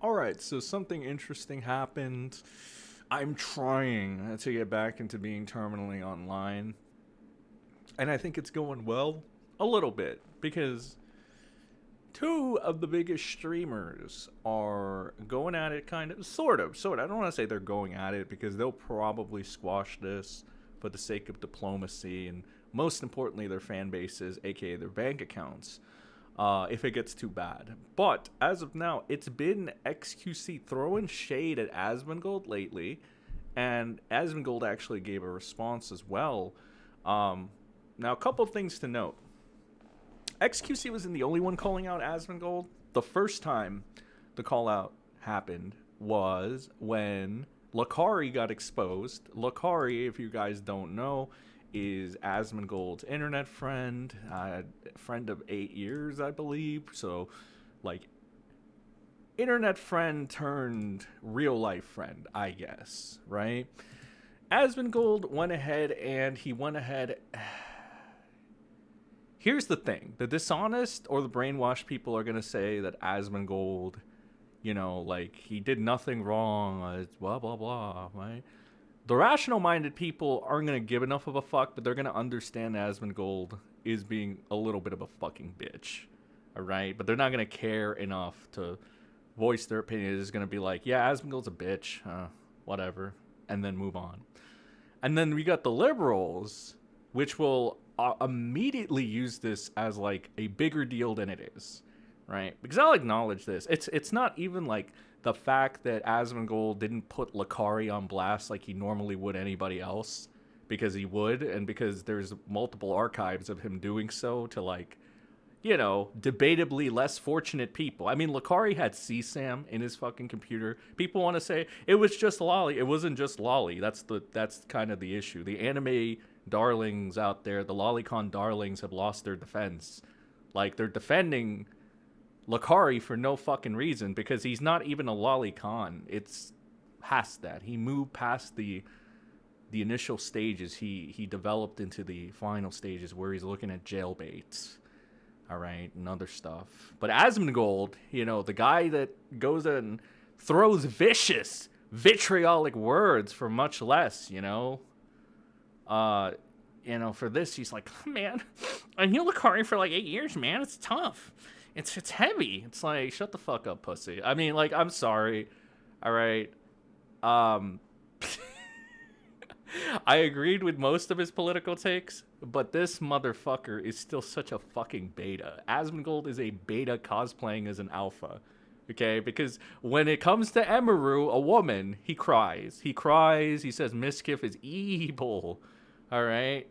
All right, so something interesting happened. I'm trying to get back into being terminally online, and I think it's going well a little bit because two of the biggest streamers are going at it kind of sort of. I don't want to say they're going at it because they'll probably squash this for the sake of diplomacy and most importantly their fan bases, aka their bank accounts, if it gets too bad. But as of now, it's been XQC throwing shade at Asmongold lately, and Asmongold actually gave a response as well. Now, a couple of things to note. XQC wasn't the only one calling out Asmongold. The first time the call out happened was when Lakari got exposed. Lakari, if you guys don't know, is Asmongold's internet friend, friend of 8 years, I believe. So, like, internet friend turned real life friend, I guess, right? Asmongold went ahead and he went ahead. Here's the thing. The dishonest or the brainwashed people are going to say that Asmongold, like, he did nothing wrong, blah, blah, blah, right? The rational-minded people aren't going to give enough of a fuck, but they're going to understand Asmongold is being a little bit of a fucking bitch, all right? But they're not going to care enough to voice their opinion. It's going to be like, yeah, Asmongold's a bitch, whatever, and then move on. And then we got the liberals, which will immediately use this as like a bigger deal than it is, right? Because I'll acknowledge this. It's not even like the fact that Asmongold didn't put Lakari on blast like he normally would anybody else, because he would, and because there's multiple archives of him doing so to, like, debatably less fortunate people. I mean, Lakari had CSAM in his fucking computer. People want to say it was just Lolly. It wasn't just Lolly. That's kind of the issue. The anime darlings out there, the lolicon darlings, have lost their defense. Like, they're defending Lakari for no fucking reason because he's not even a lolicon. It's past that. He moved past the initial stages. He developed into the final stages where he's looking at jailbaits, all right, and other stuff. But Asmongold, the guy that goes and throws vicious, vitriolic words for much less, for this, he's like, man, I knew Lakari for like 8 years, man. It's tough. It's heavy. It's like, shut the fuck up, pussy. I mean, like, I'm sorry. All right. I agreed with most of his political takes, but this motherfucker is still such a fucking beta. Asmongold is a beta cosplaying as an alpha. Okay, because when it comes to Emiru, a woman, he cries. He cries. He says Miskiff is evil. All right.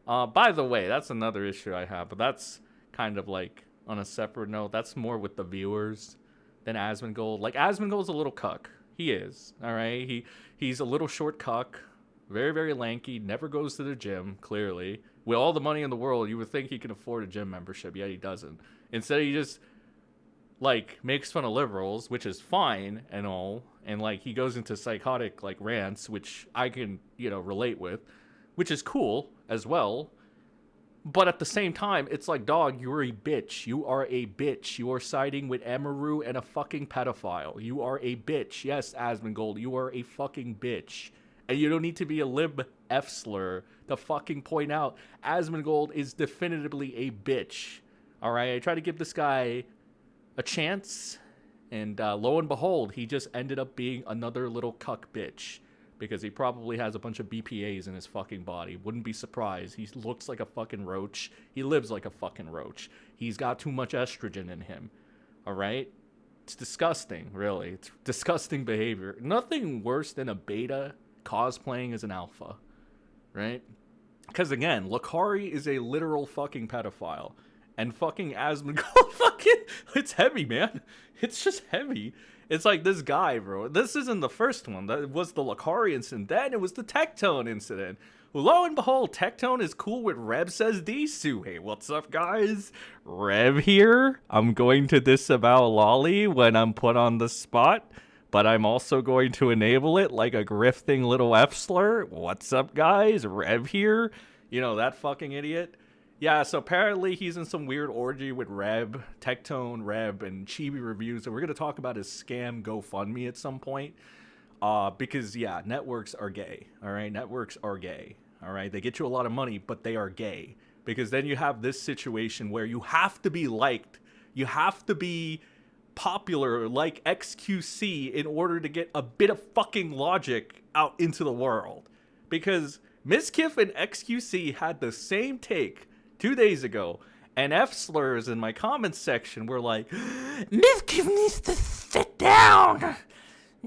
By the way, that's another issue I have, but that's kind of like on a separate note. That's more with the viewers than Asmongold. Like, Asmongold's a little cuck. He is. All right. He's a little short cuck. Very, very lanky. Never goes to the gym, clearly. With all the money in the world, you would think he can afford a gym membership, yet he doesn't. Instead, he just, like, makes fun of liberals, which is fine and all. And, like, he goes into psychotic, like, rants, which I can, relate with, which is cool as well. But at the same time, it's like, dog, you're a bitch. You are a bitch. You are siding with Emiru and a fucking pedophile. You are a bitch. Yes, Asmongold, you are a fucking bitch. And you don't need to be a lib F-slur to fucking point out Asmongold is definitively a bitch. All right? I try to give this guy a chance, and lo and behold, he just ended up being another little cuck bitch. Because he probably has a bunch of BPAs in his fucking body. Wouldn't be surprised. He looks like a fucking roach. He lives like a fucking roach. He's got too much estrogen in him. All right? It's disgusting, really. It's disgusting behavior. Nothing worse than a beta cosplaying as an alpha. Right? Because, again, Lakari is a literal fucking pedophile. And fucking Asmongold fucking... It's heavy, man. It's just heavy. It's like this guy, bro. This isn't the first one. That was the Lakari incident. Then it was the Tectone incident. Lo and behold, Tectone is cool with Reb says Disu. Hey, what's up, guys? Reb here. I'm going to disavow Lolly when I'm put on the spot, but I'm also going to enable it like a grifting little F-slur. What's up, guys? Reb here. That fucking idiot. Yeah, so apparently he's in some weird orgy with Reb, Tectone, Reb, and Chibi Reviews, and we're gonna talk about his scam GoFundMe at some point. Because yeah, networks are gay. All right, networks are gay. All right, they get you a lot of money, but they are gay. Because then you have this situation where you have to be liked, you have to be popular like XQC in order to get a bit of fucking logic out into the world. Because Miskiff and XQC had the same take 2 days ago, and F slurs in my comments section were like, Miskiff needs to sit down.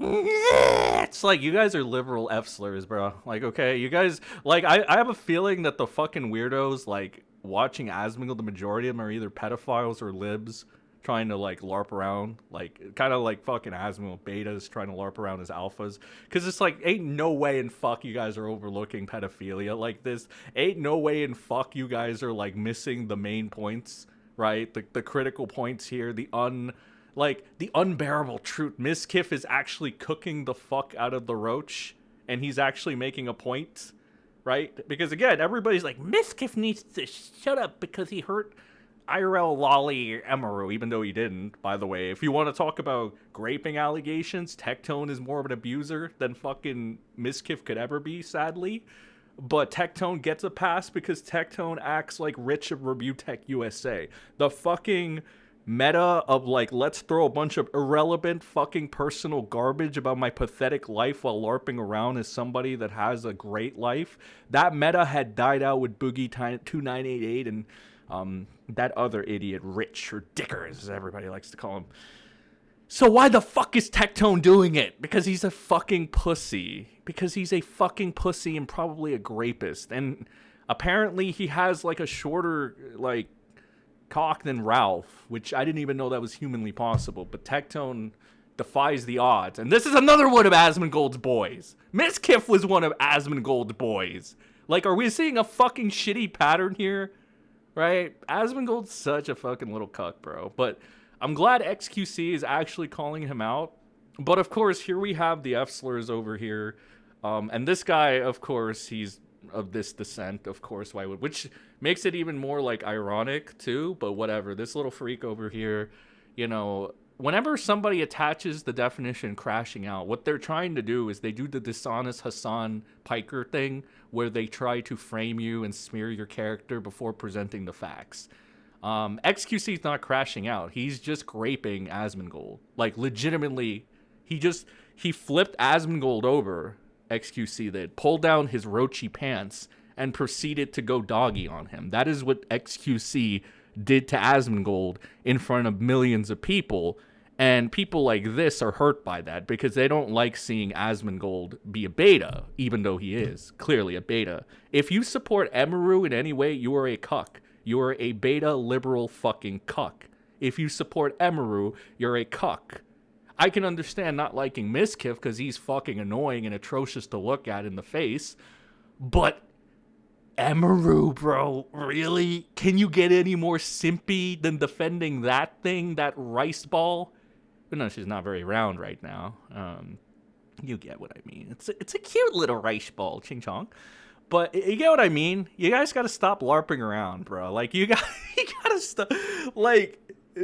It's like, you guys are liberal F slurs, bro. Like, okay, you guys, like, I have a feeling that the fucking weirdos, like, watching Asmongold, the majority of them are either pedophiles or libs trying to, like, LARP around. Like, kind of like fucking Asmongold betas trying to LARP around as alphas. Because it's like, ain't no way in fuck you guys are overlooking pedophilia like this. Ain't no way in fuck you guys are, like, missing the main points, right? The critical points here, the unbearable truth. Miskiff is actually cooking the fuck out of the roach, and he's actually making a point, right? Because again, everybody's like, Miskiff needs to shut up because he hurt IRL Lolly Emeru, even though he didn't, by the way. If you want to talk about graping allegations, Tectone is more of an abuser than fucking Miskiff could ever be, sadly. But Tectone gets a pass because Tectone acts like Rich of Rebutech USA. The fucking meta of, like, let's throw a bunch of irrelevant fucking personal garbage about my pathetic life while LARPing around as somebody that has a great life. That meta had died out with Boogie 2988 and that other idiot, Rich, or Dickers, as everybody likes to call him. So why the fuck is Tectone doing it? Because he's a fucking pussy. Because he's a fucking pussy and probably a grapist. And apparently he has, like, a shorter, like, cock than Ralph, which I didn't even know that was humanly possible. But Tectone defies the odds. And this is another one of Asmongold's boys. Miskiff was one of Asmongold's boys. Like, are we seeing a fucking shitty pattern here? Right? Asmongold's such a fucking little cuck, bro. But I'm glad XQC is actually calling him out. But of course, here we have the F slurs over here. And this guy, of course, he's of this descent, of course, why would, which makes it even more, like, ironic too, but whatever. This little freak over here, you know, whenever somebody attaches the definition crashing out, what they're trying to do is they do the dishonest Hassan Piker thing where they try to frame you and smear your character before presenting the facts. XQC's not crashing out. He's just graping Asmongold. Like, legitimately, he flipped Asmongold over, XQC did, pulled down his roachy pants, and proceeded to go doggy on him. That is what XQC did to Asmongold in front of millions of people. And people like this are hurt by that because they don't like seeing Asmongold be a beta, even though he is clearly a beta. If you support Emeru in any way, you are a cuck. You are a beta liberal fucking cuck. If you support Emeru, you're a cuck. I can understand not liking Miskiff because he's fucking annoying and atrocious to look at in the face. But Emeru, bro, really? Can you get any more simpy than defending that thing, that rice ball? But no, she's not very round right now. You get what I mean. It's a cute little rice ball, ching chong. But you get what I mean. You guys gotta stop LARPing around, bro. Like, you gotta stop. Like,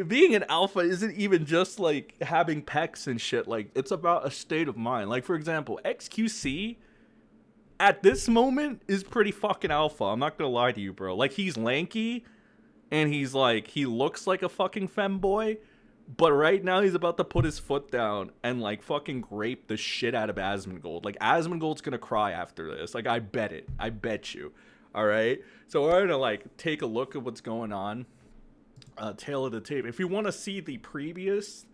being an alpha isn't even just, like, having pecs and shit. Like, it's about a state of mind. Like, for example, XQC at this moment is pretty fucking alpha. I'm not gonna lie to you, bro. Like, he's lanky and he's like, he looks like a fucking femboy. But right now he's about to put his foot down and, like, fucking grape the shit out of Asmongold. Like, Asmongold's gonna cry after this. Like, I bet it. I bet you. All right? So we're gonna, like, take a look at what's going on. Tail of the tape. If you want to see the previous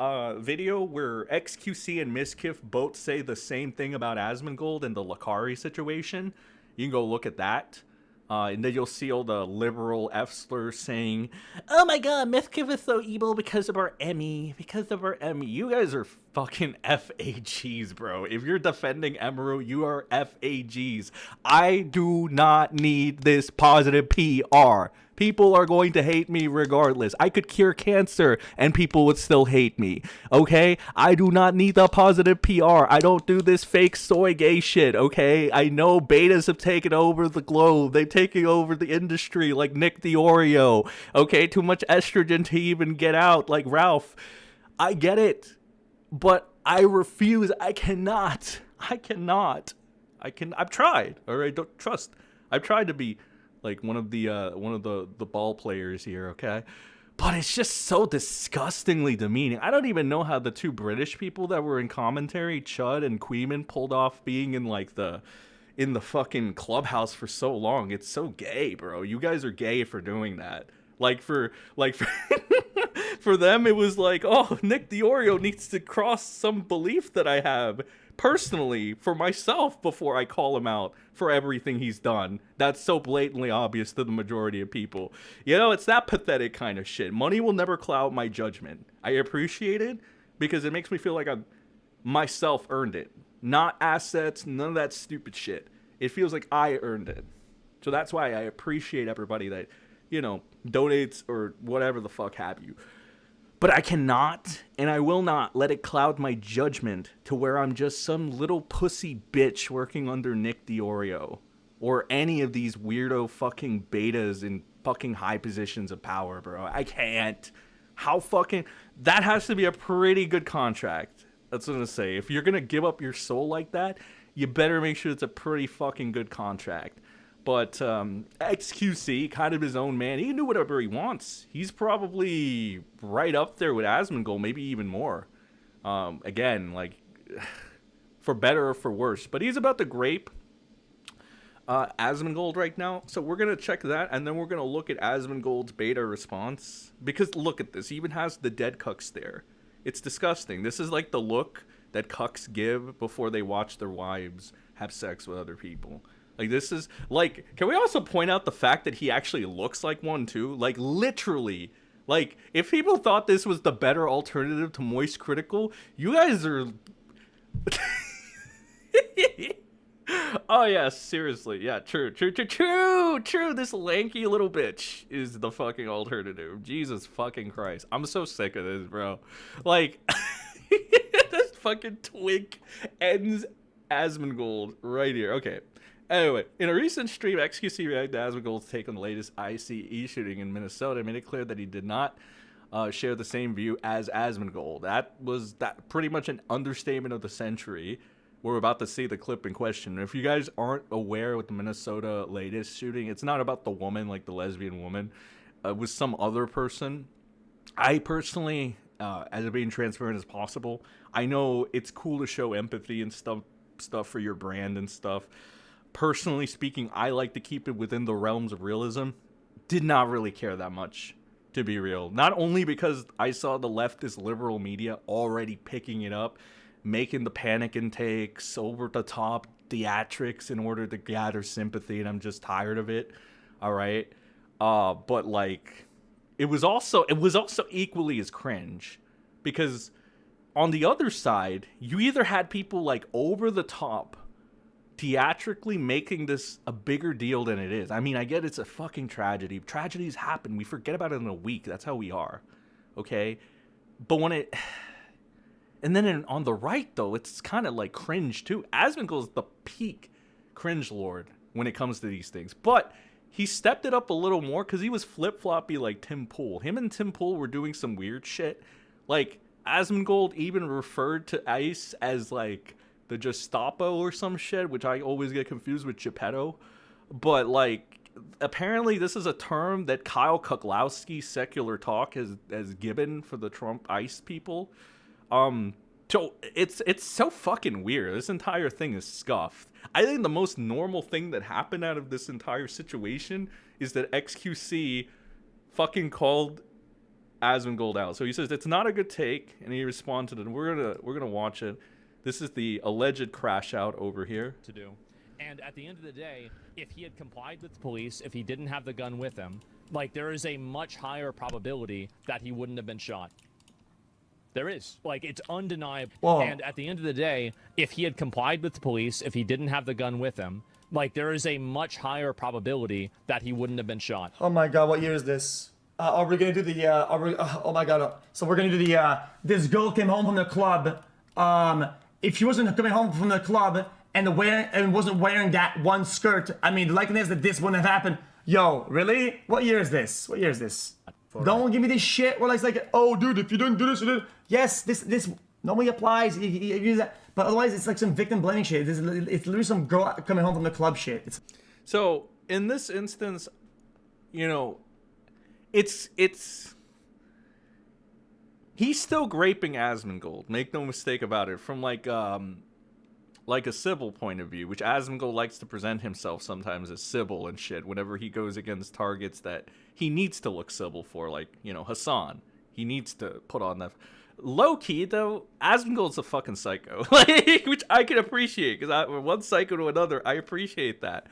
video where XQC and Miskiff both say the same thing about Asmongold and the Lakari situation, you can go look at that. And then you'll see all the liberal F-slurs saying, oh my god, Miskiff is so evil because of our Emmy. Because of our Emmy. You guys are fucking FAGs, bro. If you're defending Emeru, you are FAGs. I do not need this positive PR. People are going to hate me regardless. I could cure cancer and people would still hate me. Okay? I do not need the positive PR. I don't do this fake soy gay shit. Okay? I know betas have taken over the globe. They've taken over the industry like Nick the Oreo. Okay? Too much estrogen to even get out like Ralph. I get it. But I refuse. I cannot. I've tried. All right? Don't trust. I've tried to be like one of the ball players here, okay? But it's just so disgustingly demeaning. I don't even know how the two British people that were in commentary, Chud and Queeman, pulled off being in like the fucking clubhouse for so long. It's so gay, bro. You guys are gay for doing that. For them, it was like, oh, Nick the Oreo needs to cross some belief that I have personally for myself before I call him out for everything he's done. That's so blatantly obvious to the majority of people. You know, it's that pathetic kind of shit. Money will never cloud my judgment. I appreciate it because it makes me feel like I myself earned it. Not assets, none of that stupid shit. It feels like I earned it. So that's why I appreciate everybody that, you know, donates or whatever the fuck have you. But I cannot, and I will not let it cloud my judgment to where I'm just some little pussy bitch working under Nick the Oreo. Or any of these weirdo fucking betas in fucking high positions of power, bro. I can't. That has to be a pretty good contract. That's what I'm gonna say. If you're gonna give up your soul like that, you better make sure it's a pretty fucking good contract. But XQC, kind of his own man, he can do whatever he wants. He's probably right up there with Asmongold, maybe even more. Again, like, for better or for worse. But he's about to grape Asmongold right now. So we're going to check that, and then we're going to look at Asmongold's beta response. Because look at this. He even has the dead cucks there. It's disgusting. This is like the look that cucks give before they watch their wives have sex with other people. Like, this is, like, can we also point out the fact that he actually looks like one, too? Like, literally. Like, if people thought this was the better alternative to Moist Critical, you guys are... Oh, yeah, seriously. Yeah, true. This lanky little bitch is the fucking alternative. Jesus fucking Christ. I'm so sick of this, bro. Like, this fucking twink ends Asmongold right here. Okay. Anyway, in a recent stream, XQC reacted to Asmongold's take on the latest ICE shooting in Minnesota and made it clear that he did not share the same view as Asmongold. That pretty much an understatement of the century. We're about to see the clip in question. If you guys aren't aware with the Minnesota latest shooting, it's not about the woman, like the lesbian woman. It was some other person. I personally, as being transparent as possible, I know it's cool to show empathy and stuff for your brand and stuff. Personally speaking, I like to keep it within the realms of realism. Did not really care that much, to be real. Not only because I saw the leftist liberal media already picking it up, making the panic intakes, over the top theatrics in order to gather sympathy, and I'm just tired of it. All right, but like, it was also equally as cringe, because on the other side, you either had people like over the top, theatrically making this a bigger deal than it is. I mean, I get it's a fucking tragedy. Tragedies happen. We forget about it in a week. That's how we are. Okay? But when it... And then on the right, though, it's kind of like cringe, too. Asmongold's the peak cringe lord when it comes to these things. But he stepped it up a little more because he was flip-floppy like Tim Pool. Him and Tim Pool were doing some weird shit. Like, Asmongold even referred to ICE as, like, the Gestapo or some shit, which I always get confused with Geppetto. But, like, apparently this is a term that Kyle Kuklowski, Secular Talk, has given for the Trump ICE people. So it's so fucking weird. This entire thing is scuffed. I think the most normal thing that happened out of this entire situation is that XQC fucking called Asmongold out. So he says it's not a good take, and he responded, and we're gonna watch it. This is the alleged crash out over here. To do. And at the end of the day, if he had complied with the police, if he didn't have the gun with him, like, there is a much higher probability that he wouldn't have been shot. There is. Like, it's undeniable. Whoa. And at the end of the day, if he had complied with the police, if he didn't have the gun with him, Like, there is a much higher probability that he wouldn't have been shot. Oh my god, what year is this? Are we gonna do the, oh my god. So we're gonna do the, this girl came home from the club. If she wasn't coming home from the club and wasn't wearing that one skirt, I mean, the likeliness that this wouldn't have happened. Yo, really? What year is this? What year is this? Don't give me this shit where it's like, oh, dude, if you didn't do this, you didn't. Yes, this normally applies. You use that. But otherwise, it's like some victim blaming shit. It's literally some girl coming home from the club shit. So, in this instance, you know, it's he's still graping Asmongold. Make no mistake about it. From like a civil point of view, which Asmongold likes to present himself sometimes as civil and shit whenever he goes against targets that he needs to look civil for, like, you know, Hassan. He needs to put on that. Low key though, Asmongold's a fucking psycho, like, which I can appreciate because one psycho to another, I appreciate that.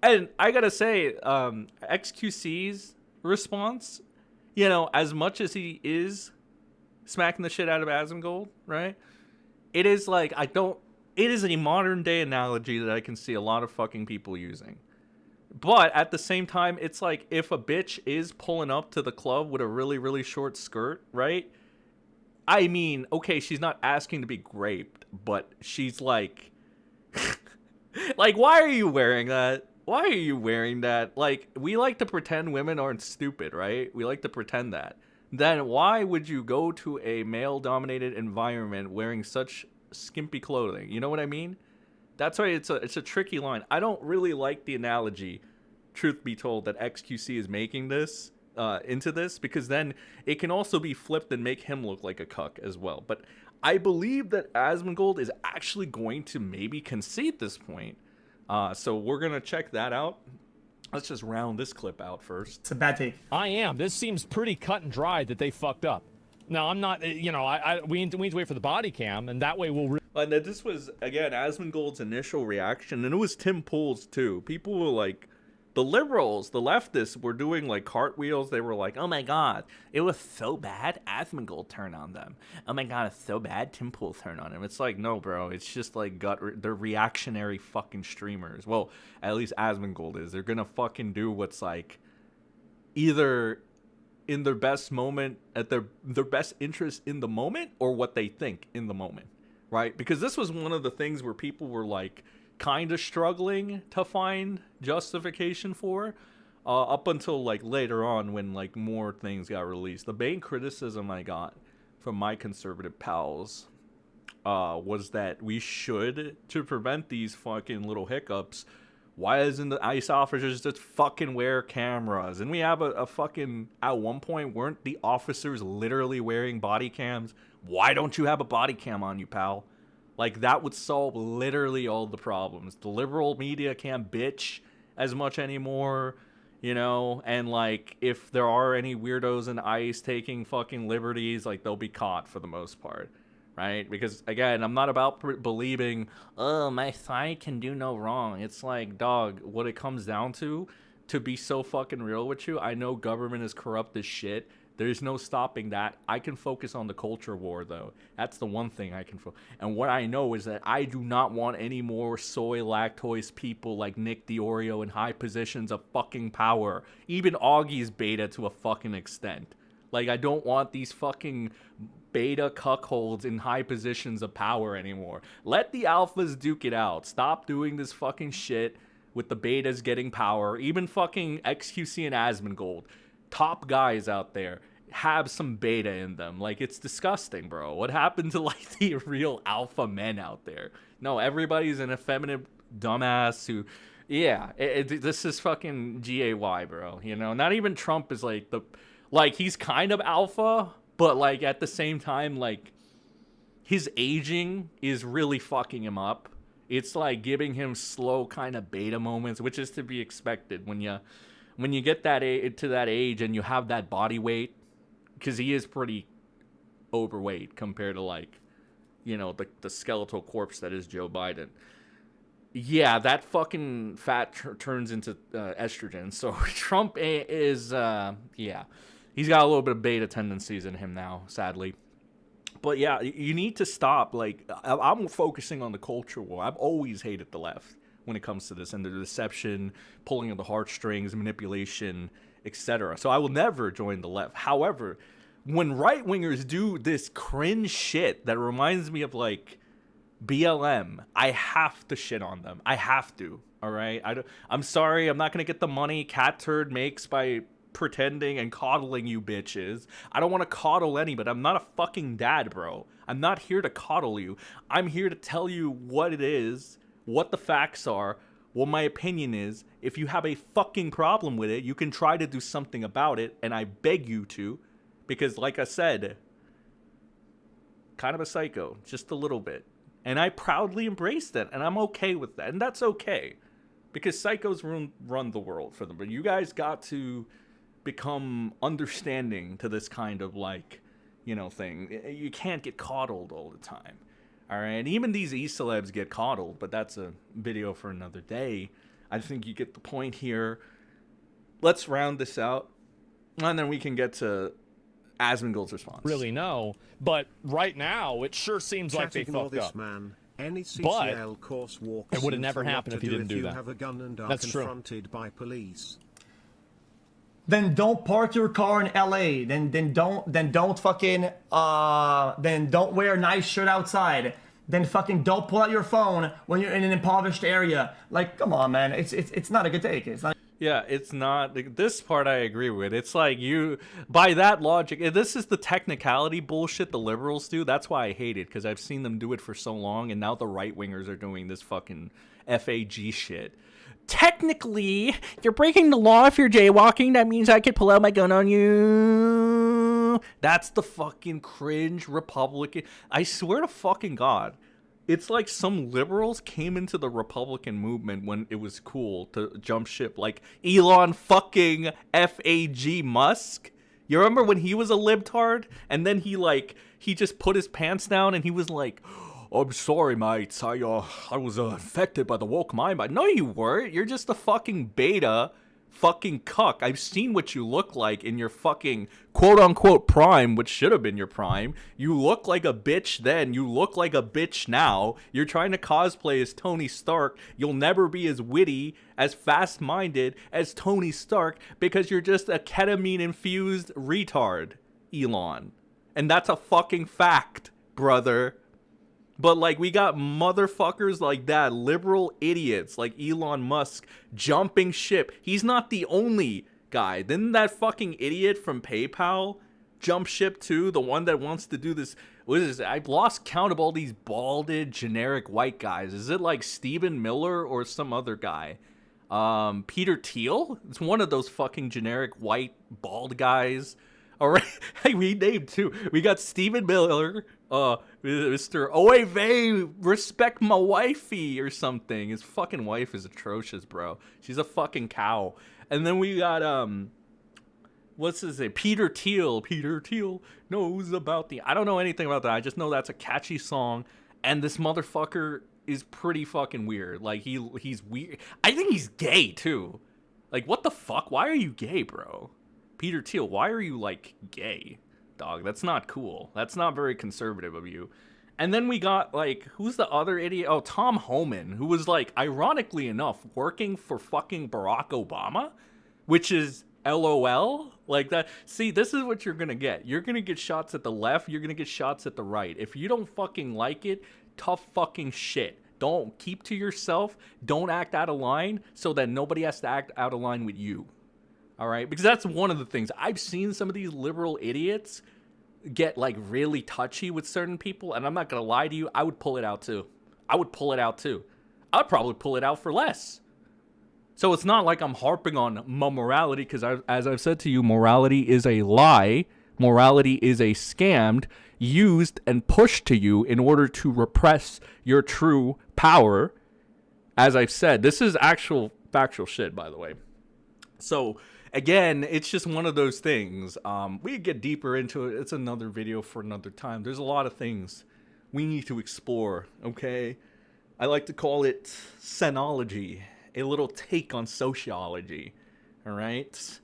And I gotta say, XQC's response, you know, as much as he is smacking the shit out of Asmongold, right? It is like, it is a modern day analogy that I can see a lot of fucking people using. But at the same time, it's like if a bitch is pulling up to the club with a really, really short skirt, right? I mean, okay, she's not asking to be raped, but she's like, like, why are you wearing that? Why are you wearing that? Like, we like to pretend women aren't stupid, right? We like to pretend that. Then why would you go to a male-dominated environment wearing such skimpy clothing? You know what I mean? That's why it's a tricky line. I don't really like the analogy, truth be told, that XQC is making this into this, because then it can also be flipped and make him look like a cuck as well. But I believe that Asmongold is actually going to maybe concede this point. So we're gonna check that out. Let's just round this clip out first. It's a bad take. I am. This seems pretty cut and dry that they fucked up. No, I'm not. You know, we need to wait for the body cam, and that way we'll. And this was, again, Asmongold's initial reaction, and it was Tim Pool's too. People were like, the liberals, the leftists were doing like cartwheels. They were like, oh my god, it was so bad, Asmongold turned on them. Oh my god, it's so bad, Tim Pool turned on him. It's like, no, bro, it's just like they're reactionary fucking streamers. Well, at least Asmongold is. They're gonna fucking do what's like either in their best moment, at their best interest in the moment, or what they think in the moment, right? Because this was one of the things where people were like kind of struggling to find justification for, up until like later on when like more things got released. The main criticism I got from my conservative pals was that we should, to prevent these fucking little hiccups, why isn't the ICE officers just fucking wear cameras? And we have a fucking, at one point, weren't the officers literally wearing body cams? Why don't you have a body cam on you, pal? Like, that would solve literally all the problems. The liberal media can't bitch as much anymore, you know? And, like, if there are any weirdos in ICE taking fucking liberties, like, they'll be caught for the most part, right? Because, again, I'm not about believing, oh, my side can do no wrong. It's like, dog, what it comes down to be so fucking real with you, I know government is corrupt as shit. There's no stopping that. I can focus on the culture war, though. That's the one thing I can focus. And what I know is that I do not want any more soy lactose people like Nick DiOrio in high positions of fucking power. Even Augie's beta to a fucking extent. Like, I don't want these fucking beta cuckolds in high positions of power anymore. Let the alphas duke it out. Stop doing this fucking shit with the betas getting power. Even fucking XQC and Asmongold, top guys out there, have some beta in them. Like, it's disgusting, bro. What happened to like the real alpha men out there? No, everybody's an effeminate dumbass who, yeah, this is fucking GAY, bro. You know, not even Trump is like he's kind of alpha, but like at the same time, like his aging is really fucking him up. It's like giving him slow kind of beta moments, which is to be expected when you get to that age and you have that body weight, because he is pretty overweight compared to, like, you know, the skeletal corpse that is Joe Biden. Yeah, that fucking fat turns into estrogen. So Trump is, yeah, he's got a little bit of beta tendencies in him now, sadly. But yeah, you need to stop. Like, I'm focusing on the culture war. I've always hated the left. when it comes to this, and the deception, pulling of the heartstrings, manipulation, etc. So I will never join the left. However, when right-wingers do this cringe shit that reminds me of like BLM, I have to shit on them. I have to. All right. I'm sorry. I'm not gonna get the money Cat Turd makes by pretending and coddling you bitches. I don't want to coddle anybody. I'm not a fucking dad, bro. I'm not here to coddle you. I'm here to tell you what it is, what the facts are, what my opinion is. If you have a fucking problem with it, you can try to do something about it, and I beg you to, because like I said, kind of a psycho, just a little bit. And I proudly embrace that, and I'm okay with that, and that's okay. Because psychos run the world for them. But you guys got to become understanding to this kind of like, you know, thing. You can't get coddled all the time. All right. And even these e-celebs get coddled, but that's a video for another day. I think you get the point here. Let's round this out, and then we can get to Asmongold's response. Really no, but right now it sure seems like they fucked up. Man. Any CCL course walk it would have never happened if he didn't do that. Have a gun and are That's confronted by police. Then don't park your car in LA. Then don't wear a nice shirt outside. Then fucking don't pull out your phone when you're in an impoverished area. Like, come on, man. It's not a good take. It's not. Yeah, it's not. This part I agree with. It's like you, by that logic, this is the technicality bullshit the liberals do. That's why I hate it, because I've seen them do it for so long, and now the right-wingers are doing this fucking FAG shit. Technically, you're breaking the law if you're jaywalking. That means I could pull out my gun on you. That's the fucking cringe Republican. I swear to fucking God. It's like some liberals came into the Republican movement when it was cool to jump ship, like Elon fucking FAG Musk. You remember when he was a libtard, and then he just put his pants down and he was like, "I'm sorry, mates. I was infected by the woke mind." No, you weren't. You're just a fucking beta fucking cuck. I've seen what you look like in your fucking quote-unquote prime, which should have been your prime. You look like a bitch then. You look like a bitch now. You're trying to cosplay as Tony Stark. You'll never be as witty, as fast-minded as Tony Stark, because you're just a ketamine-infused retard, Elon. And that's a fucking fact, brother. But, like, we got motherfuckers like that, liberal idiots like Elon Musk jumping ship. He's not the only guy. Didn't that fucking idiot from PayPal jump ship too? The one that wants to do this. What is this? I've lost count of all these balded, generic white guys. Is it like Stephen Miller or some other guy? Peter Thiel? It's one of those fucking generic white bald guys. All right, hey, we named two. We got Stephen Miller, Mr. Oy vey, respect my wifey or something. His fucking wife is atrocious, bro. She's a fucking cow. And then we got what's his name? Peter Thiel. Peter Thiel knows about the. I don't know anything about that. I just know that's a catchy song, and this motherfucker is pretty fucking weird. Like he's weird. I think he's gay too. Like, what the fuck? Why are you gay, bro? Peter Thiel, why are you, like, gay, dog? That's not cool. That's not very conservative of you. And then we got, like, who's the other idiot? Oh, Tom Homan, who was, like, ironically enough, working for fucking Barack Obama, which is LOL. Like that. See, this is what you're gonna get. You're gonna get shots at the left. You're gonna get shots at the right. If you don't fucking like it, tough fucking shit. Don't keep to yourself. Don't act out of line so that nobody has to act out of line with you. All right, because that's one of the things. I've seen some of these liberal idiots get like really touchy with certain people, and I'm not gonna lie to you, I would pull it out too. I'd probably pull it out for less. So it's not like I'm harping on morality, because as I've said to you, morality is a lie. Morality is a scam used and pushed to you in order to repress your true power. As I've said, this is actual factual shit, by the way. So again, it's just one of those things. We could get deeper into it. It's another video for another time. There's a lot of things we need to explore, okay? I like to call it senology, a little take on sociology, all right?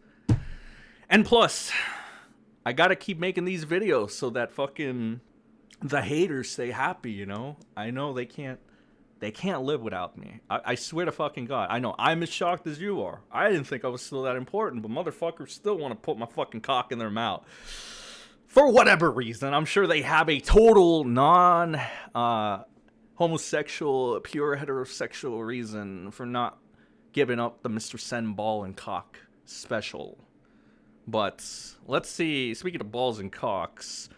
And plus, I gotta keep making these videos so that fucking the haters stay happy, you know? I know they can't They can't live without me. I swear to fucking God. I know I'm as shocked as you are. I didn't think I was still that important, but motherfuckers still want to put my fucking cock in their mouth. For whatever reason. I'm sure they have a total homosexual, pure heterosexual reason for not giving up the MrSEN ball and cock special. But let's see. Speaking of balls and cocks,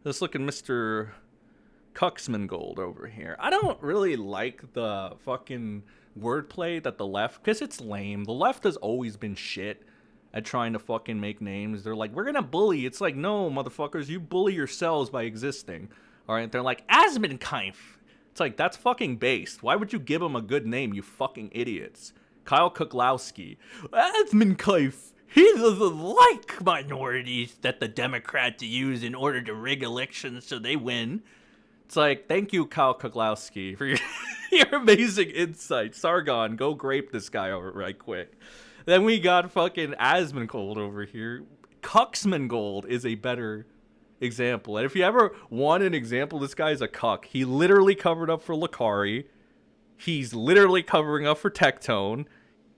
let's look at Mr. Cucksmangold over here. I don't really like the fucking wordplay that the left, because it's lame. The left has always been shit at trying to fucking make names. They're like, we're gonna bully. It's like, no, motherfuckers, you bully yourselves by existing. All right, they're like, Asmongold. It's like, that's fucking based. Why would you give him a good name, you fucking idiots? Kyle Kuklowski. Asmongold. He doesn't like minorities that the Democrats use in order to rig elections so they win. It's like, thank you, Kyle Kuklowski, for your amazing insight. Sargon, go grape this guy over right quick. Then we got fucking Asmongold over here. Cucksmangold is a better example. And if you ever want an example, this guy's a cuck. He literally covered up for Lakari. He's literally covering up for Tectone.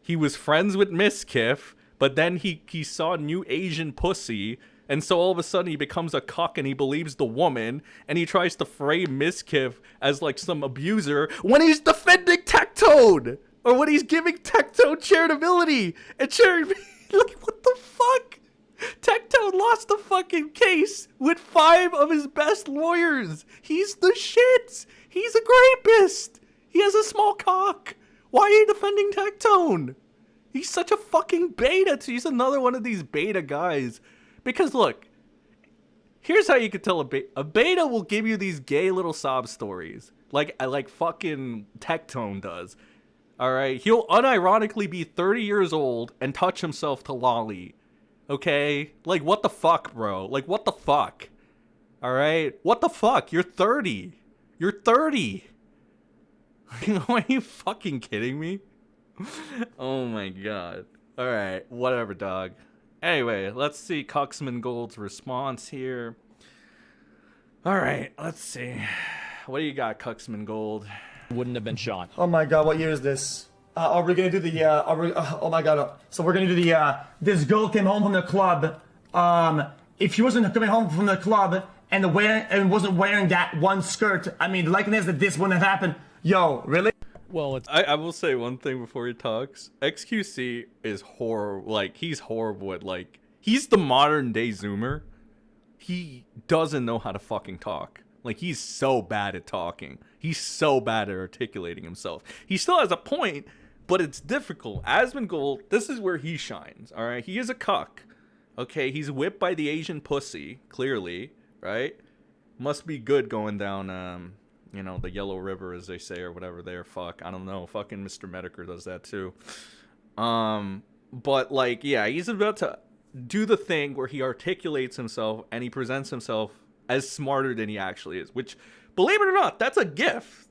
He was friends with Miskiff, but then he saw new Asian pussy. And so all of a sudden he becomes a cuck and he believes the woman and he tries to frame Miskiff as like some abuser when he's defending Tectone or when he's giving Tectone charitability and charity. Like, what the fuck? Tectone lost the fucking case with 5 of his best lawyers. He's the shit. He's a rapist. He has a small cock. Why are you defending Tectone? He's such a fucking beta. He's another one of these beta guys. Because look, here's how you can tell a beta will give you these gay little sob stories, like fucking Tectone does. All right, he'll unironically be 30 years old and touch himself to Lolly. Okay, like what the fuck, bro? Like what the fuck? All right, what the fuck? You're 30. You're 30. Are you fucking kidding me? Oh my god. All right, whatever, dog. Anyway, let's see Cucksmangold's response here. All right, let's see. What do you got, Cucksmangold? Wouldn't have been shot. Oh my god, what year is this? Are we gonna do the, oh my god. So we're gonna do the, this girl came home from the club. If she wasn't coming home from the club and wasn't wearing that one skirt, I mean, the likeliness that this wouldn't have happened. Yo, really? Well, it's I will say one thing before he talks. XQC is horrible. Like, he's horrible at, like, he's the modern day Zoomer. He doesn't know how to fucking talk. Like, he's so bad at talking. He's so bad at articulating himself. He still has a point, but it's difficult. Asmongold, this is where he shines, all right? He is a cuck, okay? He's whipped by the Asian pussy, clearly, right? Must be good going down, you know, the Yellow River, as they say, or whatever there. Fuck, I don't know. Fucking Mr. Mediker does that too. But like, yeah, he's about to do the thing where he articulates himself and he presents himself as smarter than he actually is. Which, believe it or not, that's a gift.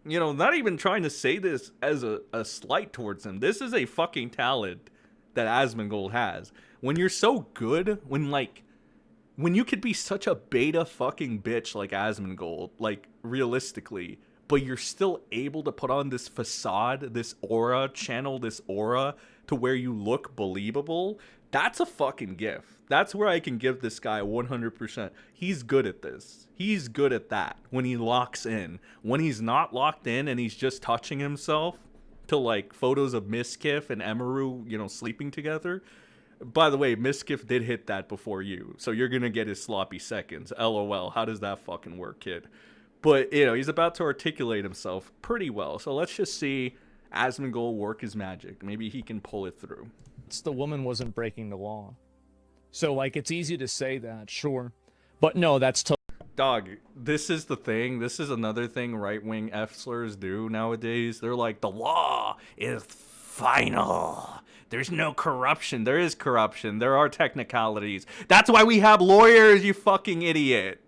You know, not even trying to say this as a slight towards him. This is a fucking talent that Asmongold has. When you're so good, when you could be such a beta fucking bitch like Asmongold, like, realistically, but you're still able to put on this facade, this aura, channel this aura to where you look believable, that's a fucking gift. That's where I can give this guy 100%. He's good at this. He's good at that when he locks in. When he's not locked in and he's just touching himself to, like, photos of Miskiff and Emaru, you know, sleeping together. By the way, Miskiff did hit that before you, so you're gonna get his sloppy seconds. LOL, how does that fucking work, kid? But, you know, he's about to articulate himself pretty well, so let's just see Asmongold work his magic. Maybe he can pull it through. the woman wasn't breaking the law. So, like, it's easy to say that, sure. But no, that's Dog, this is the thing. This is another thing right-wing F-slurs do nowadays. They're like, the law is final. There's no corruption. There is corruption. There are technicalities. That's why we have lawyers, you fucking idiot.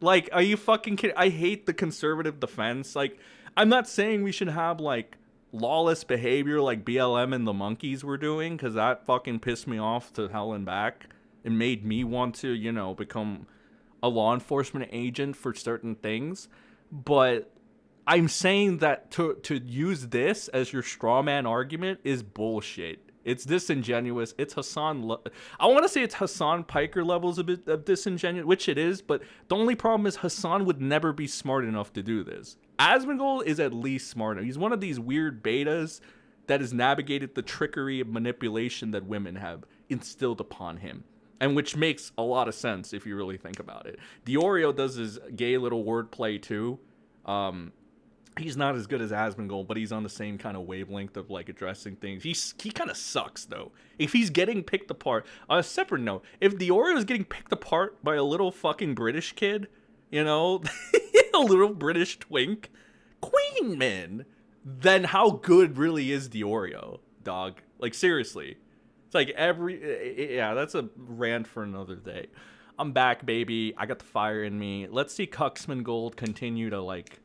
Like, are you fucking kidding? I hate the conservative defense. Like, I'm not saying we should have, like, lawless behavior like BLM and the monkeys were doing, because that fucking pissed me off to hell and back. It made me want to, you know, become a law enforcement agent for certain things. But I'm saying that to use this as your straw man argument is bullshit. It's disingenuous. It's I want to say it's Hassan Piker levels of disingenuous, which it is, but the only problem is Hassan would never be smart enough to do this. Asmongold is at least smarter. He's one of these weird betas that has navigated the trickery of manipulation that women have instilled upon him. And which makes a lot of sense if you really think about it. Diorio does his gay little wordplay too. He's not as good as Asmongold, but he's on the same kind of wavelength of like addressing things. He kind of sucks though. If he's getting picked apart, on a separate note, if Diorio is getting picked apart by a little fucking British kid, you know, a little British twink, Queen man, then how good really is Diorio, dog? Like seriously, it's like yeah. That's a rant for another day. I'm back, baby. I got the fire in me. Let's see Asmongold continue to like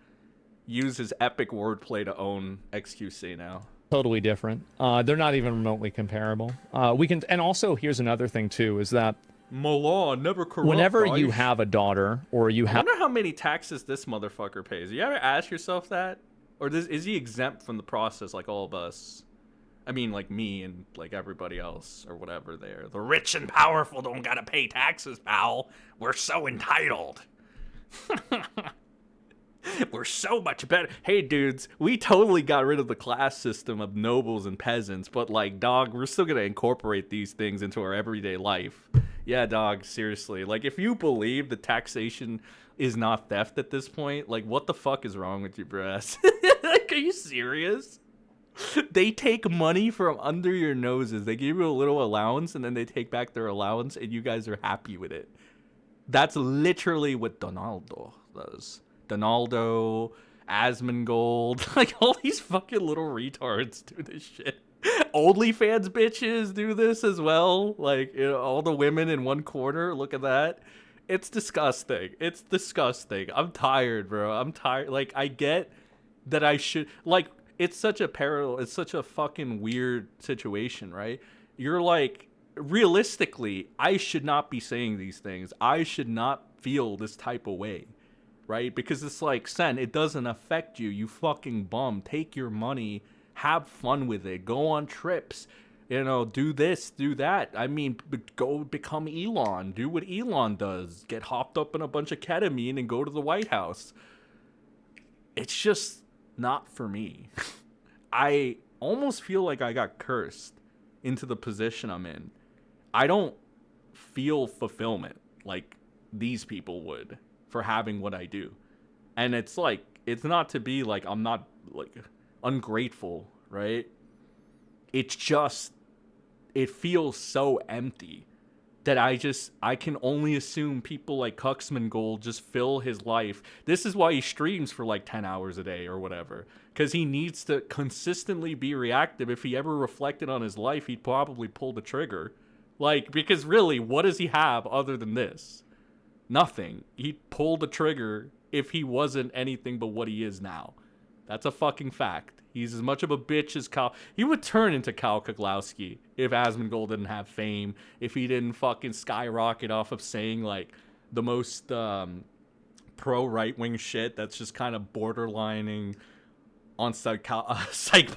use his epic wordplay to own XQC now. Totally different. They're not even remotely comparable. And also here's another thing too, is that Milan never corrupt. whenever you have a daughter or you I have, wonder how many taxes this motherfucker pays. You ever ask yourself that? Or is he exempt from the process like all of us? I mean, like me and like everybody else or whatever there. The rich and powerful don't gotta pay taxes, pal. We're so entitled. We're so much better. Hey, dudes, we totally got rid of the class system of nobles and peasants, but like, dog, we're still gonna incorporate these things into our everyday life. Yeah, dog, seriously. Like, if you believe that taxation is not theft at this point, like, what the fuck is wrong with you, bruh? Like, are you serious? They take money from under your noses. They give you a little allowance, and then they take back their allowance, and you guys are happy with it. That's literally what Donaldo does. Donaldo, Asmongold, like all these fucking little retards do this shit. OnlyFans bitches do this as well. Like, you know, all the women in one corner. Look at that. It's disgusting. It's disgusting. I'm tired, bro. I'm tired. Like, I get that I should, like, it's such a parallel. It's such a fucking weird situation, right? You're like, realistically, I should not be saying these things. I should not feel this type of way. Right? Because it's like, Sen, it doesn't affect you. You fucking bum. Take your money. Have fun with it. Go on trips. You know, do this, do that. I mean, go become Elon. Do what Elon does. Get hopped up in a bunch of ketamine and go to the White House. It's just not for me. I almost feel like I got cursed into the position I'm in. I don't feel fulfillment like these people would for having what I do. And it's like, it's not to be like, I'm not like ungrateful, right? It's just, it feels so empty that I can only assume people like Asmongold just fill his life. This is why he streams for like 10 hours a day or whatever. Because he needs to consistently be reactive. If he ever reflected on his life, he'd probably pull the trigger. Like, because really, what does he have other than this? Nothing. He'd pull the trigger if he wasn't anything but what he is now. That's a fucking fact. He's as much of a bitch as Kyle. He would turn into Kyle Koglowski if Asmongold didn't have fame. If he didn't fucking skyrocket off of saying like the most pro right-wing shit that's just kind of borderlining on psychopathy.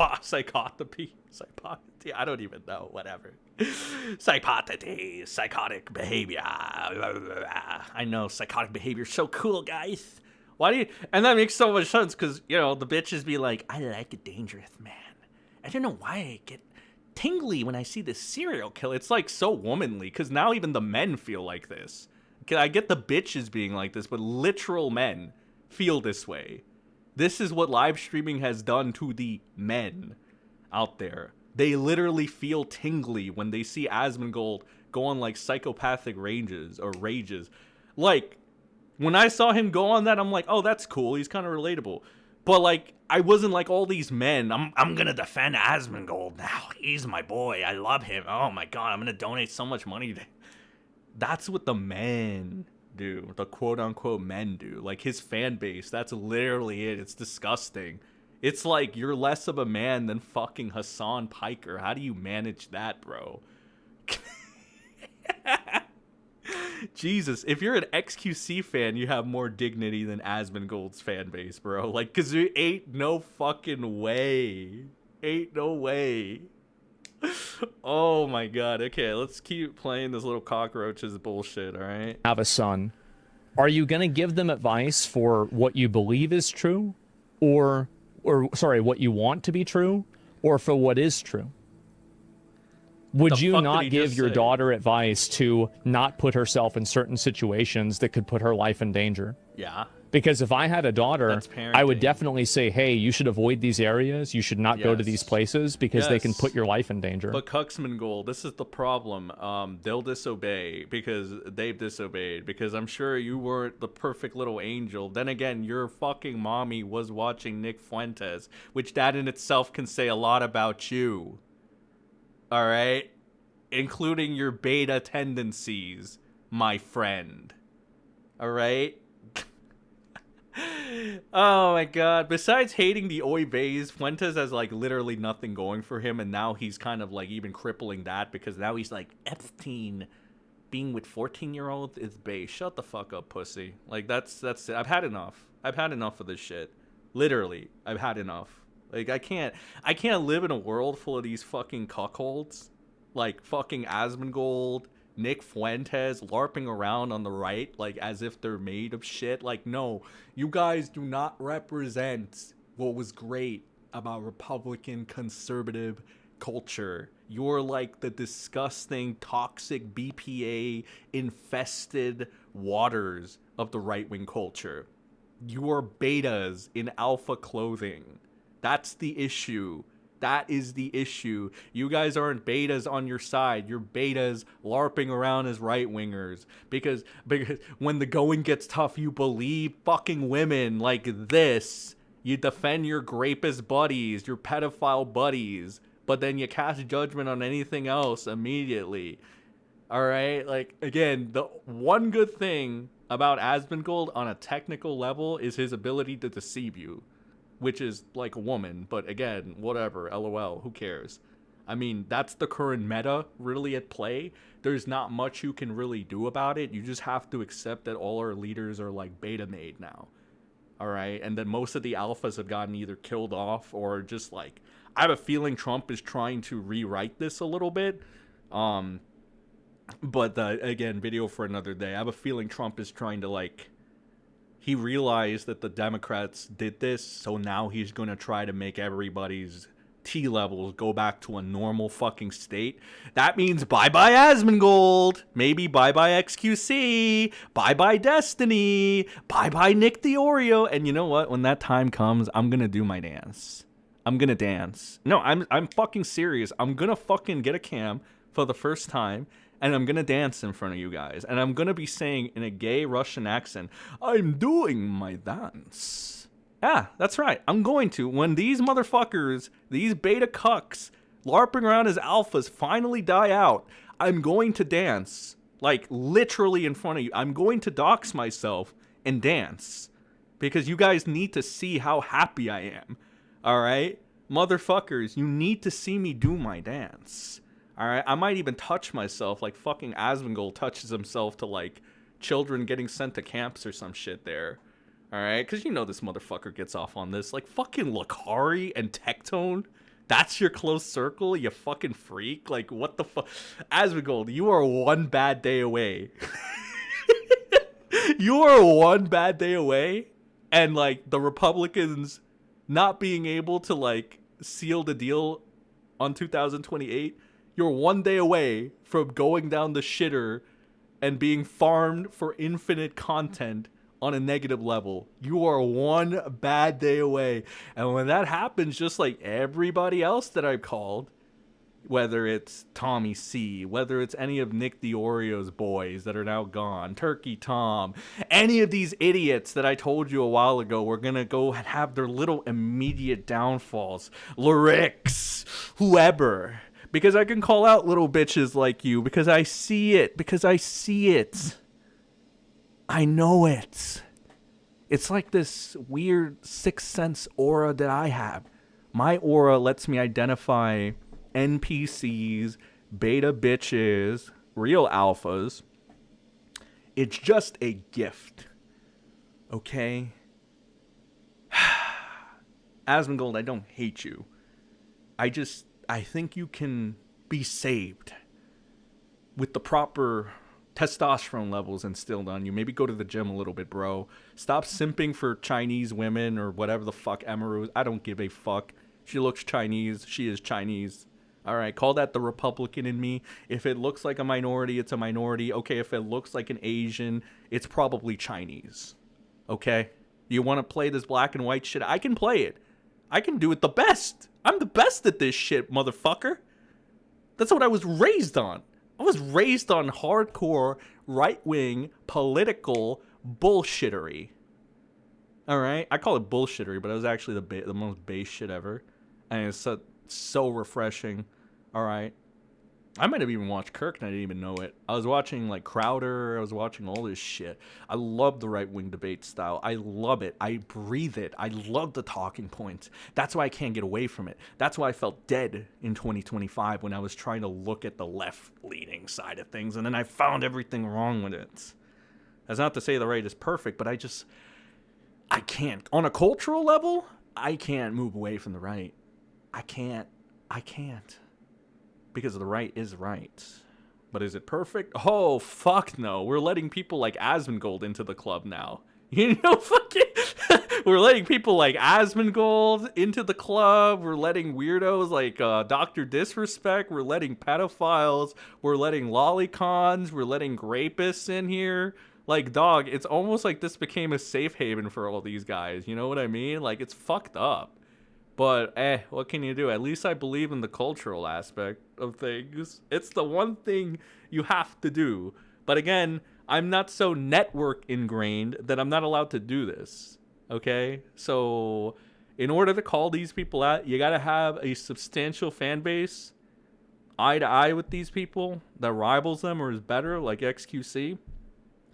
I don't even know. Whatever. Psychopathy, psychotic behavior. I know psychotic behavior is so cool, guys. Why do you? And that makes so much sense because, you know, the bitches be like, I like a dangerous man. I don't know why I get tingly when I see this serial killer. It's like so womanly because now even the men feel like this. I get the bitches being like this, but literal men feel this way. This is what live streaming has done to the men out there. They literally feel tingly when they see Asmongold go on like psychopathic rages. Like, when I saw him go on that, I'm like, oh, that's cool. He's kind of relatable. But like, I wasn't like all these men. I'm gonna defend Asmongold now. He's my boy. I love him. Oh my god, I'm gonna donate so much money to him. That's what the men do. The quote unquote men do. Like his fan base. That's literally it. It's disgusting. It's like you're less of a man than fucking Hassan Piker. How do you manage that, bro? Jesus, if you're an XQC fan, you have more dignity than Asmongold's fan base, bro. Like, cause there ain't no fucking way. Ain't no way. Oh my god. Okay, let's keep playing this little cockroaches bullshit, alright? Have a son. Are you going to give them advice for what you believe is true? Or sorry, what you want to be true? Or for what is true? Would you not give your daughter advice to not put herself in certain situations that could put her life in danger? Yeah. Because if I had a daughter, I would parenting. definitely say, hey, you should avoid these areas. You should not go to these places because they can put your life in danger. But Cuxmangold, this is the problem. They'll disobey because they've disobeyed. Because I'm sure you weren't the perfect little angel. Then again, your fucking mommy was watching Nick Fuentes, which that in itself can say a lot about you. All right? Including your beta tendencies, my friend. All right? Oh my god. Besides hating the Oy Bays, Fuentes has like literally nothing going for him, and now he's kind of like even crippling that because now he's like, Epstein being with 14-year-olds is bae. Shut the fuck up, pussy. Like that's it. I've had enough. I've had enough of this shit. Literally, I've had enough. Like I can't live in a world full of these fucking cuckolds. Like fucking Asmongold, Nick Fuentes LARPing around on the right like as if they're made of shit. Like, no, you guys do not represent what was great about Republican conservative culture. You're like the disgusting, toxic, BPA infested waters of the right-wing culture. You're betas in alpha clothing. That's the issue. That is the issue. You guys aren't betas on your side. You're betas LARPing around as right-wingers. Because when the going gets tough, you believe fucking women like this. You defend your rapist buddies, your pedophile buddies. But then you cast judgment on anything else immediately. Alright? Like, again, the one good thing about Asmongold on a technical level is his ability to deceive you. Which is like a woman, but again, whatever, LOL, who cares? I mean, that's the current meta really at play. There's not much you can really do about it. You just have to accept that all our leaders are like beta made now. Alright? And then most of the alphas have gotten either killed off or just like, I have a feeling Trump is trying to rewrite this a little bit. But again, video for another day. I have a feeling Trump is trying to like, he realized that the Democrats did this, so now he's going to try to make everybody's T levels go back to a normal fucking state. That means bye-bye Asmongold, maybe bye-bye XQC, bye-bye Destiny, bye-bye Nick the Oreo. And you know what? When that time comes, I'm going to do my dance. I'm going to dance. No, I'm fucking serious. I'm going to fucking get a cam for the first time. And I'm going to dance in front of you guys. And I'm going to be saying in a gay Russian accent, I'm doing my dance. Yeah, that's right. I'm going to. When these motherfuckers, these beta cucks, LARPing around as alphas finally die out, I'm going to dance. Like, literally in front of you. I'm going to dox myself and dance. Because you guys need to see how happy I am. Alright? Motherfuckers, you need to see me do my dance. Alright, I might even touch myself like fucking Asmongold touches himself to like children getting sent to camps or some shit there. Alright, because you know this motherfucker gets off on this. Like fucking Lakari and Tectone, that's your close circle, you fucking freak. Like what the fuck? Asmongold, you are one bad day away. You are one bad day away. And like the Republicans not being able to like seal the deal on 2028. You're one day away from going down the shitter and being farmed for infinite content on a negative level. You are one bad day away. And when that happens, just like everybody else that I've called, whether it's Tommy C, whether it's any of Nick the Oreo's boys that are now gone, Turkey Tom, any of these idiots that I told you a while ago were gonna go and have their little immediate downfalls. Lyrix, whoever. Because I can call out little bitches like you. Because I see it. Because I see it. I know it. It's like this weird sixth sense aura that I have. My aura lets me identify NPCs, beta bitches, real alphas, It's just a gift. Okay? Asmongold, I don't hate you. I think you can be saved with the proper testosterone levels instilled on you. Maybe go to the gym a little bit, bro. Stop simping for Chinese women or whatever the fuck Emaru is. I don't give a fuck. She looks Chinese. She is Chinese. All right, call that the Republican in me. If it looks like a minority, it's a minority. Okay, if it looks like an Asian, it's probably Chinese. Okay? You want to play this black and white shit? I can play it. I can do it the best. I'm the best at this shit, motherfucker. That's what I was raised on. I was raised on hardcore right-wing political bullshittery. All right? I call it bullshittery, but it was actually the most base shit ever. And it's so refreshing. All right? I might have even watched Kirk and I didn't even know it. I was watching like Crowder. I was watching all this shit. I love the right-wing debate style. I love it. I breathe it. I love the talking points. That's why I can't get away from it. That's why I felt dead in 2025 when I was trying to look at the left-leaning side of things, and then I found everything wrong with it. That's not to say the right is perfect, but I can't. On a cultural level, I can't move away from the right. I can't. Because the right is right. But is it perfect? Oh, fuck no. We're letting people like Asmongold into the club now. You know, fucking... We're letting people like Asmongold into the club. We're letting weirdos like Dr. Disrespect. We're letting pedophiles. We're letting lolicons. We're letting rapists in here. Like, dog, it's almost like this became a safe haven for all these guys. You know what I mean? Like, it's fucked up. But, what can you do? At least I believe in the cultural aspect of things. It's the one thing you have to do. But again, I'm not so network ingrained that I'm not allowed to do this. Okay? So, in order to call these people out, you gotta have a substantial fan base, eye to eye with these people that rivals them or is better, like XQC.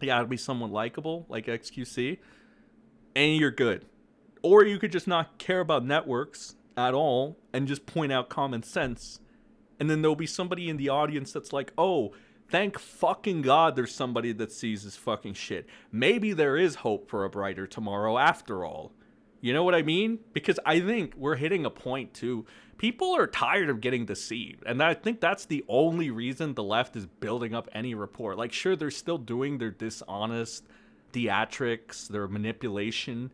You gotta be somewhat likable, like XQC. And you're good. Or you could just not care about networks at all and just point out common sense. And then there'll be somebody in the audience that's like, oh, thank fucking God there's somebody that sees this fucking shit. Maybe there is hope for a brighter tomorrow after all. You know what I mean? Because I think we're hitting a point too. People are tired of getting deceived. And I think that's the only reason the left is building up any report. Like, sure, they're still doing their dishonest theatrics, their manipulation.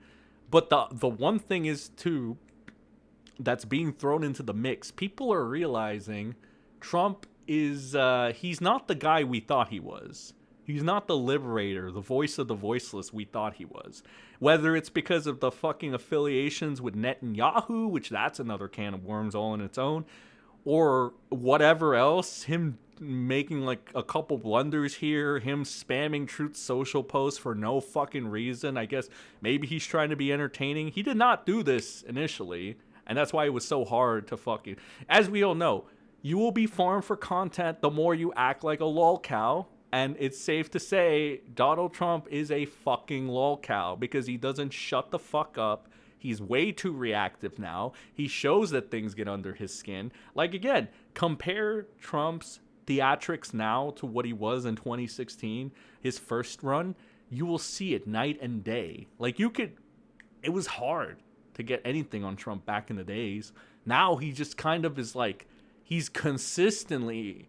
But the one thing is, too, that's being thrown into the mix. People are realizing Trump is, he's not the guy we thought he was. He's not the liberator, the voice of the voiceless we thought he was. Whether it's because of the fucking affiliations with Netanyahu, which that's another can of worms all on its own, or whatever else, him making like a couple blunders here, him spamming Truth Social posts for no fucking reason. I guess maybe he's trying to be entertaining. He did not do this initially, and that's why it was so hard to fucking... As we all know, you will be farmed for content the more you act like a lolcow, and it's safe to say Donald Trump is a fucking lolcow because he doesn't shut the fuck up. He's way too reactive now. He shows that things get under his skin. Like, again, compare Trump's theatrics now to what he was in 2016, his first run. You will see it night and day. Like, it was hard to get anything on Trump back in the days. Now he just kind of is like, he's consistently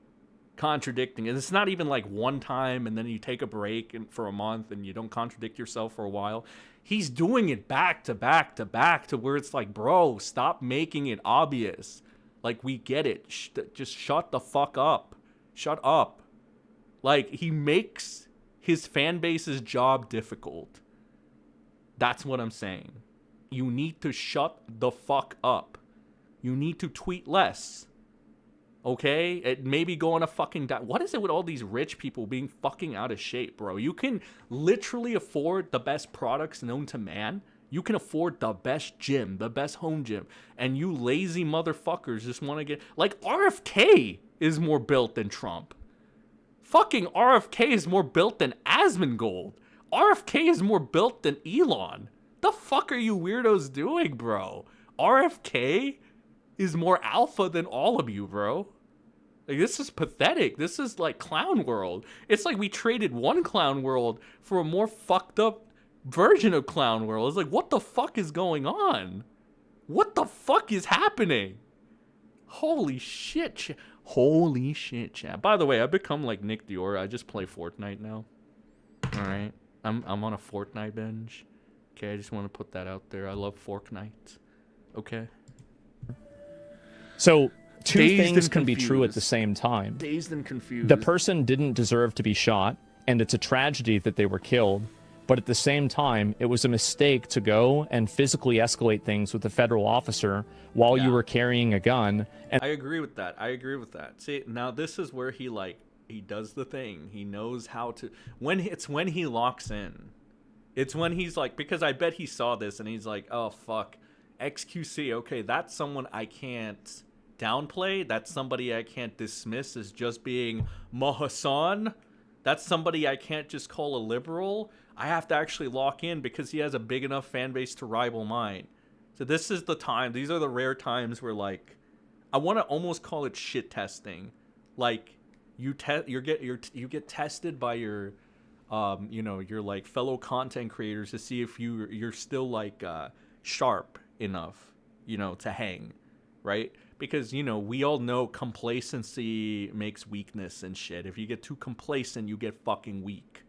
contradicting. And it's not even like one time and then you take a break for a month and you don't contradict yourself for a while. He's doing it back to back to back to where it's like, bro, stop making it obvious. Like, we get it. Just shut the fuck up. Shut up. Like, he makes his fan base's job difficult. That's what I'm saying. You need to shut the fuck up. You need to tweet less. Okay? It maybe go on a fucking... What is it with all these rich people being fucking out of shape, bro? You can literally afford the best products known to man. You can afford the best gym, the best home gym. And you lazy motherfuckers just want to get... Like, RFK is more built than Trump. Fucking RFK is more built than Asmongold. RFK is more built than Elon. The fuck are you weirdos doing, bro? RFK is more alpha than all of you, bro. Like, this is pathetic. This is like Clown World. It's like we traded one Clown World for a more fucked up version of Clown World. It's like, what the fuck is going on? What the fuck is happening? Holy shit. Holy shit, chat. By the way, I've become like Nick Dior. I just play Fortnite now. All right. I'm on a Fortnite binge. Okay, I just want to put that out there. I love Fortnite. Okay. So two Dazed things and can be true at the confused. same time. Dazed and confused. The person didn't deserve to be shot, and it's a tragedy that they were killed. But at the same time, it was a mistake to go and physically escalate things with a federal officer while you were carrying a gun. And I agree with that. I agree with that. See, now this is where he does the thing. He knows how to when he locks in. It's when he's like, because I bet he saw this and he's like, oh fuck, XQC. Okay, that's someone I can't downplay. That's somebody I can't dismiss as just being MrSEN. That's somebody I can't just call a liberal. I have to actually lock in because he has a big enough fan base to rival mine. So this is the time. These are the rare times where, like, I want to almost call it shit testing. Like, you get tested by your your like fellow content creators to see if you're still like sharp enough, to hang, right? Because we all know complacency makes weakness and shit. If you get too complacent, you get fucking weak.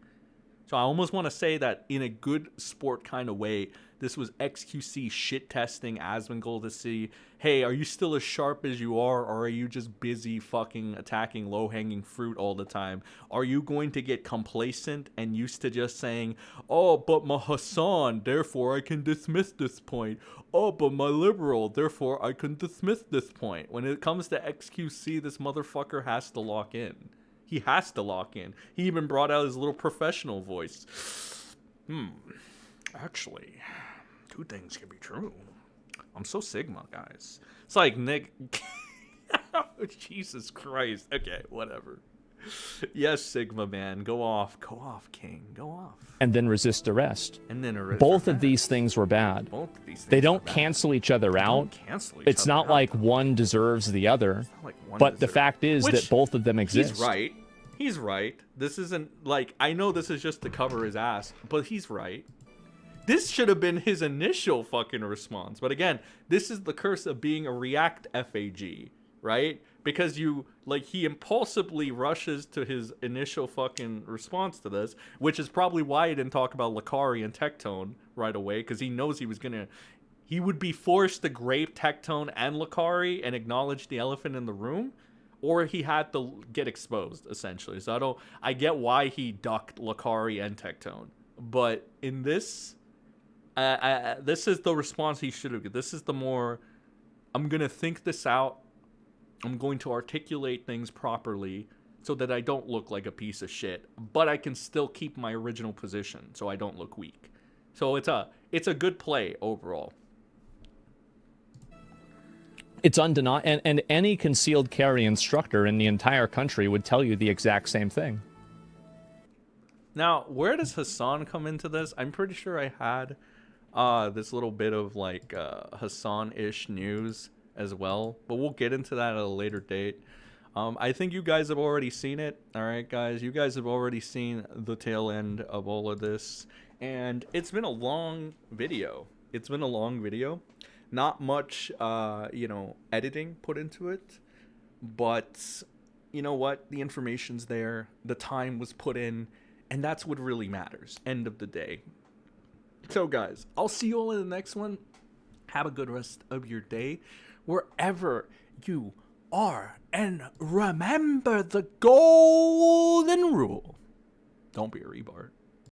So I almost want to say that in a good sport kind of way, this was XQC shit testing Asmongold to see, hey, are you still as sharp as you are, or are you just busy fucking attacking low-hanging fruit all the time? Are you going to get complacent and used to just saying, oh, but MrSEN, therefore I can dismiss this point. Oh, but my liberal, therefore I can dismiss this point. When it comes to XQC, this motherfucker has to lock in. He has to lock in. He even brought out his little professional voice. Actually, two things can be true. I'm so Sigma, guys. It's like, Nick... Jesus Christ. Okay, whatever. Yes, Sigma, man. Go off, King. Go off. and then resist arrest. And then arrest. Both of these things were bad. Both of these things They don't are bad. cancel each other out. Cancel each It's other not out. like one deserves the other. It's not like one But the deserves- fact is Which, that both of them exist. He's right. He's right. This isn't like, I know this is just to cover his ass, but he's right. This should have been his initial fucking response. But again, this is the curse of being a React FAG, right? Because he impulsively rushes to his initial fucking response to this, which is probably why he didn't talk about Lakari and Tectone right away, because he knows he would be forced to grape Tectone and Lakari and acknowledge the elephant in the room, or he had to get exposed, essentially. So I get why he ducked Lakari and Tectone. But in this, this is the response he should have given. This is the more, I'm going to think this out. I'm going to articulate things properly so that I don't look like a piece of shit, but I can still keep my original position so I don't look weak. So it's a good play overall. It's undeniable, and any concealed carry instructor in the entire country would tell you the exact same thing. Now, where does Hassan come into this? I'm pretty sure I had this little bit of like Hassan-ish news as well, but we'll get into that at a later date. I think you guys have already seen it. All right, guys, you guys have already seen the tail end of all of this, and it's been a long video. Not much, editing put into it, but you know what? The information's there. The time was put in, and that's what really matters. End of the day. So, guys, I'll see you all in the next one. Have a good rest of your day, wherever you are, and remember the golden rule: don't be a rebart.